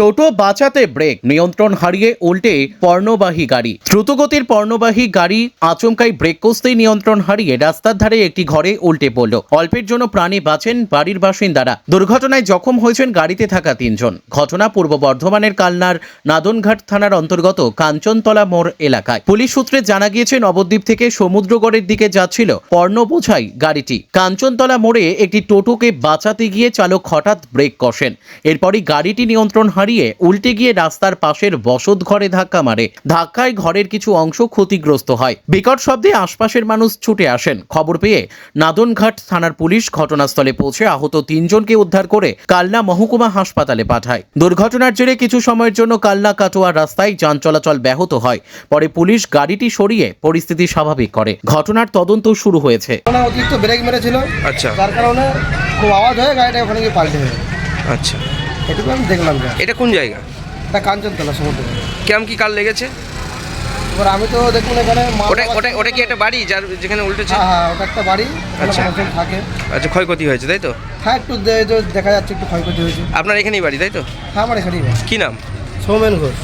টোটো বাঁচাতে ব্রেক, নিয়ন্ত্রণ হারিয়ে উল্টে পণ্যবাহী গাড়ি। দ্রুতগতির পণ্যবাহী গাড়ি আচমকাই ব্রেক কষতেই নিয়ন্ত্রণ হারিয়ে রাস্তার ধারে একটি ঘরে উল্টে পড়ল। অল্পের জন্য প্রাণে বাঁচেন বাড়ির বাসিন্দারা। দুর্ঘটনায় জখম হয়েছেন গাড়িতে থাকা 3 জন। ঘটনা পূর্ব বর্ধমানের কালনার নাদনঘাট থানার অন্তর্গত কাঞ্চনতলা মোড় এলাকায়। পুলিশ সূত্রে জানা গিয়েছে, নবদ্বীপ থেকে সমুদ্রগড়ের দিকে যাচ্ছিল পণ্য বোঝাই গাড়িটি। কাঞ্চনতলা মোড়ে একটি টোটোকে বাঁচাতে গিয়ে চালক হঠাৎ ব্রেক কষেন। এরপরই গাড়িটি নিয়ন্ত্রণ হারিয়ে উল্টে গিয়ে রাস্তার পাশের বসত ঘরে ধাক্কা মারে। ধাক্কায় ঘরের কিছু অংশ ক্ষতিগ্রস্ত হয়। বিকট শব্দে আশপাশের মানুষ ছুটে আসেন। খবর পেয়ে নাদনঘাট থানার পুলিশ ঘটনাস্থলে পৌঁছে আহত 3 জনকে উদ্ধার করে কালনা মহকুমা হাসপাতালে পাঠায়। দুর্ঘটনার জেরে কিছু সময়ের জন্য কালনা কাটোয়া রাস্তায় যান চলাচল ব্যাহত হয়। পরে পুলিশ গাড়িটি সরিয়ে পরিস্থিতি স্বাভাবিক করে। ঘটনার তদন্ত শুরু হয়েছে। অতিরিক্ত ব্রেক মেরেছিল, আচ্ছা যার কারণে খুব আওয়াজ হয়ে গাড়িটা ওখানে গিয়ে পাল্টে হয়ে আচ্ছা। এটুকু আমি দেখলাম। এটা কোন জায়গা? এটা কাঞ্চনতলা সমুদ্র। কেমন কি কার লেগেছে? এবার আমি তো দেখুন এখানে ওটা কি একটা বাড়ি যেখানে উল্টেছে? হ্যাঁ, ওটা একটা বাড়ি, আচ্ছা। মানুষজন থাকে। আচ্ছা, ক্ষয়ক্ষতি হয়েছে তাই তো? হ্যাঁ, একটু দেখা যাচ্ছে একটু ক্ষয়ক্ষতি হয়েছে। আপনার এখানেই বাড়ি তাই তো? হ্যাঁ, আমার এখানেই বাড়ি। কি নাম? সৌমেন ঘোষ।